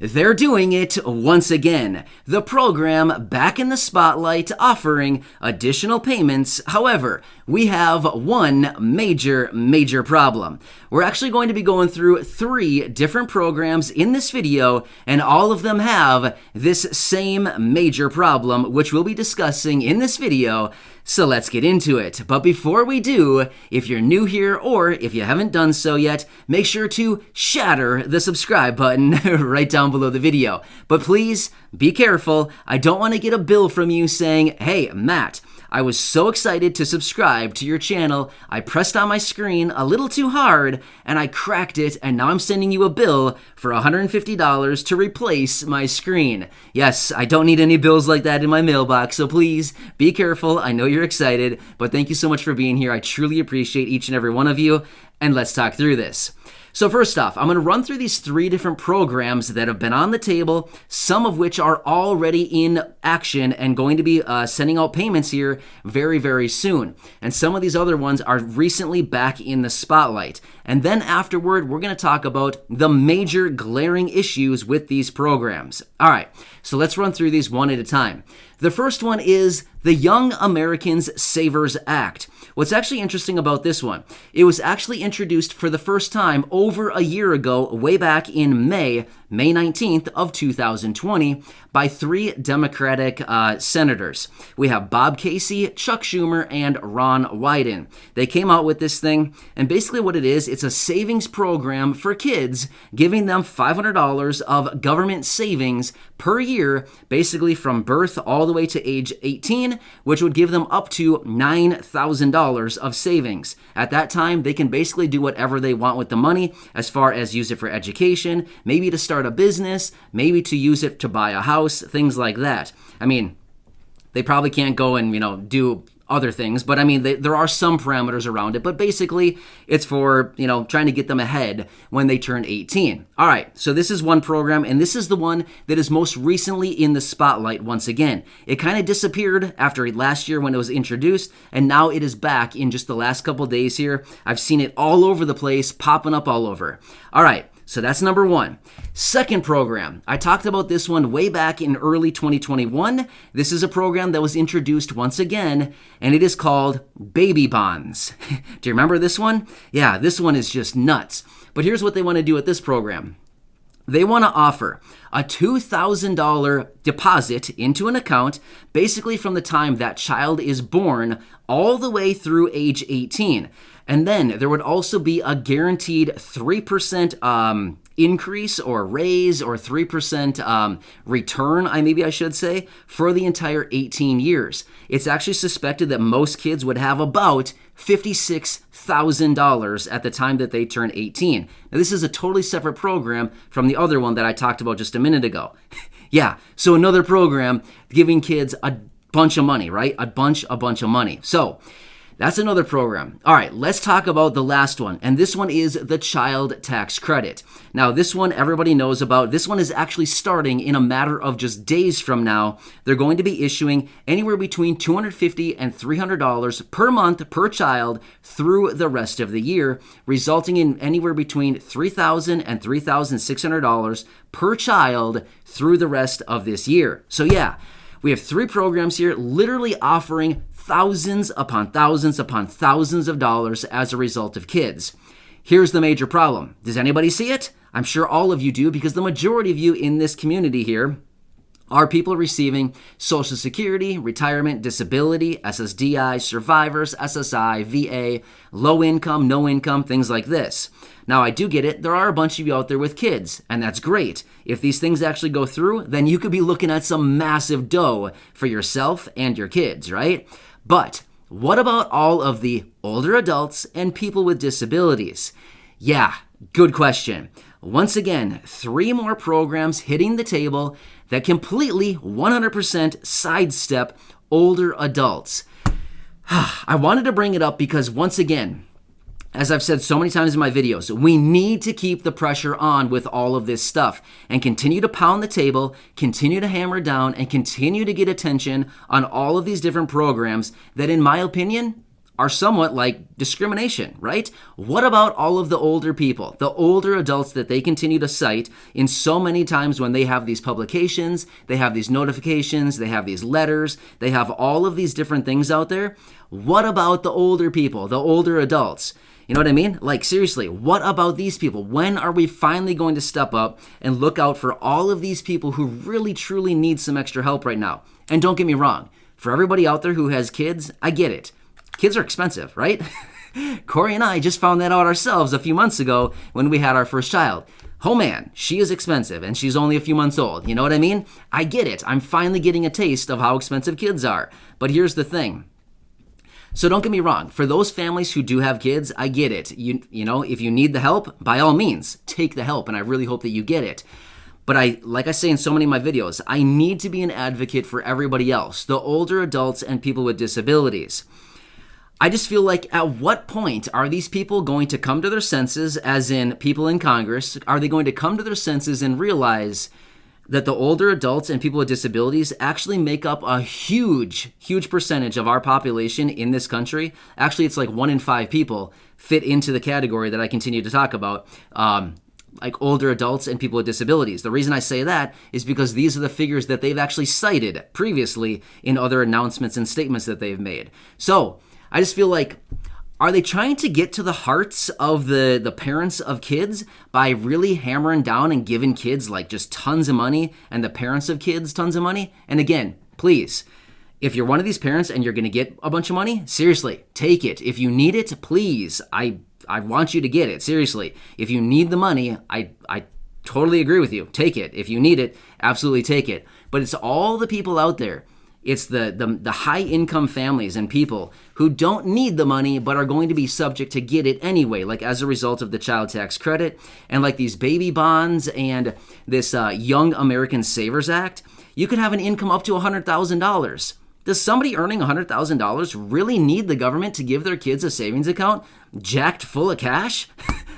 They're doing it once again. The program back in the spotlight offering additional payments. However, we have one major problem. We're actually going to be going through 3 different programs in this video, and all of them have this same major problem, which we'll be discussing in this video. So let's get into it. But before we do, if you're new here or if you haven't done so yet, make sure to shatter the subscribe button right down below the video. But please be careful. I don't want to get a bill from you saying, "Hey, Matt, I was so excited to subscribe to your channel. I pressed on my screen a little too hard and I cracked it, and now I'm sending you a bill for $150 to replace my screen." Yes, I don't need any bills like that in my mailbox, so please be careful. I know you're excited, but thank you so much for being here. I truly appreciate each and every one of you, and let's talk through this. So first off, I'm going to run through these 3 different programs that have been on the table, some of which are already in action and going to be sending out payments here very soon. And some of these other ones are recently back in the spotlight. And then afterward, we're going to talk about the major glaring issues with these programs. All right, so let's run through these one at a time. The first one is the Young Americans Savers Act. What's actually interesting about this one, it was actually introduced for the first time over a year ago, way back in May 19th of 2020, by 3 Democratic senators. We have Bob Casey, Chuck Schumer, and Ron Wyden. They came out with this thing, and basically what it is, it's a savings program for kids, giving them $500 of government savings per year, basically from birth all the way to age 18, which would give them up to $9,000 of savings. At that time, they can basically do whatever they want with the money, as far as use it for education, maybe to start a business, maybe to use it to buy a house, things like that. I mean, they probably can't go and, do other things, but I mean, there are some parameters around it, but basically it's for, trying to get them ahead when they turn 18. All right, so this is one program, and this is the one that is most recently in the spotlight once again. It kind of disappeared after last year when it was introduced, and now it is back in just the last couple days here. I've seen it all over the place, popping up all over. All right. So that's number 1. Second program, I talked about this one way back in early 2021. This is a program that was introduced once again, and it is called Baby Bonds. Do you remember this one? Yeah, this one is just nuts. But here's what they want to do with this program. They want to offer a $2,000 deposit into an account, basically from the time that child is born all the way through age 18. And then there would also be a guaranteed 3% increase or raise, or 3% return, I should say, for the entire 18 years. It's actually suspected that most kids would have about $56,000 at the time that they turn 18. Now, this is a totally separate program from the other one that I talked about just a minute ago. Yeah, so another program giving kids a bunch of money, right? A bunch of money. So that's another program. All right, let's talk about the last one, and this one is the child tax credit. Now, this one everybody knows about. This one is actually starting in a matter of just days from now. They're going to be issuing anywhere between $250 and $300 per month per child through the rest of the year, resulting in anywhere between $3,000 and $3,600 per child through the rest of this year. So yeah, we have 3 programs here literally offering thousands upon thousands upon thousands of dollars as a result of kids. Here's the major problem. Does anybody see it? I'm sure all of you do, because the majority of you in this community here are people receiving Social Security, retirement, disability, SSDI, survivors, SSI, VA, low income, no income, things like this. Now, I do get it. There are a bunch of you out there with kids, and that's great. If these things actually go through, then you could be looking at some massive dough for yourself and your kids, right? But what about all of the older adults and people with disabilities? Yeah, good question. Once again, 3 more programs hitting the table that completely 100% sidestep older adults. I wanted to bring it up because, once again, as I've said so many times in my videos, we need to keep the pressure on with all of this stuff and continue to pound the table, continue to hammer down, and continue to get attention on all of these different programs that, in my opinion, are somewhat like discrimination, right? What about all of the older people, the older adults that they continue to cite in so many times when they have these publications, they have these notifications, they have these letters, they have all of these different things out there? What about the older people, the older adults? You know what I mean? Like, seriously, what about these people? When are we finally going to step up and look out for all of these people who really, truly need some extra help right now? And don't get me wrong, for everybody out there who has kids, I get it. Kids are expensive, right? Corey and I just found that out ourselves a few months ago when we had our first child. Oh man, she is expensive and she's only a few months old. You know what I mean? I get it. I'm finally getting a taste of how expensive kids are. But here's the thing. So don't get me wrong. For those families who do have kids, I get it. You know, if you need the help, by all means, take the help. And I really hope that you get it. But like I say in so many of my videos, I need to be an advocate for everybody else, the older adults and people with disabilities. I just feel like at what point are these people going to come to their senses, as in people in Congress? Are they going to come to their senses and realize that the older adults and people with disabilities actually make up a huge, huge percentage of our population in this country? Actually, it's like 1 in 5 people fit into the category that I continue to talk about, like older adults and people with disabilities. The reason I say that is because these are the figures that they've actually cited previously in other announcements and statements that they've made. So I just feel like, are they trying to get to the hearts of the parents of kids by really hammering down and giving kids like just tons of money and the parents of kids tons of money? And again, please, if you're one of these parents and you're going to get a bunch of money, seriously, take it. If you need it, please, I want you to get it. Seriously, if you need the money, I totally agree with you. Take it. If you need it, absolutely take it. But it's all the people out there. It's the high income families and people who don't need the money but are going to be subject to get it anyway, like as a result of the child tax credit and like these baby bonds and this Young American Savers Act. You could have an income up to $100,000. Does somebody earning $100,000 really need the government to give their kids a savings account jacked full of cash?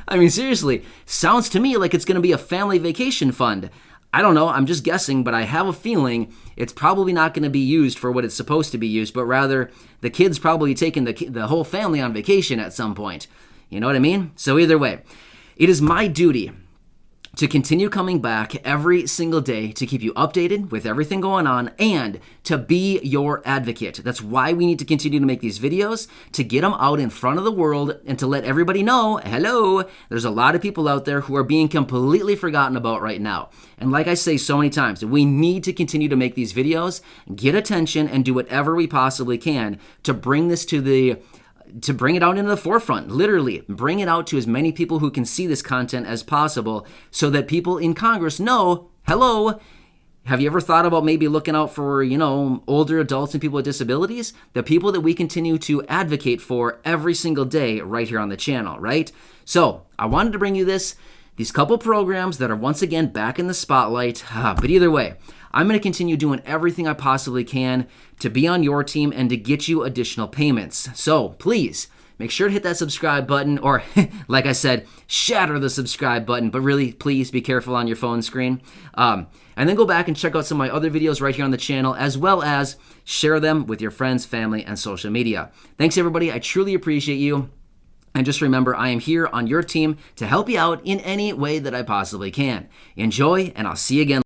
I mean, seriously, sounds to me like it's going to be a family vacation fund. I don't know, I'm just guessing, but I have a feeling it's probably not going to be used for what it's supposed to be used, but rather the kid's probably taking the whole family on vacation at some point. You know what I mean? So either way, it is my duty to continue coming back every single day to keep you updated with everything going on and to be your advocate. That's why we need to continue to make these videos, to get them out in front of the world and to let everybody know, hello, there's a lot of people out there who are being completely forgotten about right now. And like I say so many times, we need to continue to make these videos, get attention, and do whatever we possibly can to bring this to bring it out into the forefront, literally bring it out to as many people who can see this content as possible so that people in Congress know, hello, have you ever thought about maybe looking out for, older adults and people with disabilities? The people that we continue to advocate for every single day right here on the channel, right? So I wanted to bring you these couple programs that are once again back in the spotlight. But either way, I'm going to continue doing everything I possibly can to be on your team and to get you additional payments. So please make sure to hit that subscribe button, or like I said, shatter the subscribe button, but really please be careful on your phone screen. And then go back and check out some of my other videos right here on the channel, as well as share them with your friends, family, and social media. Thanks everybody. I truly appreciate you. And just remember, I am here on your team to help you out in any way that I possibly can. Enjoy, and I'll see you again.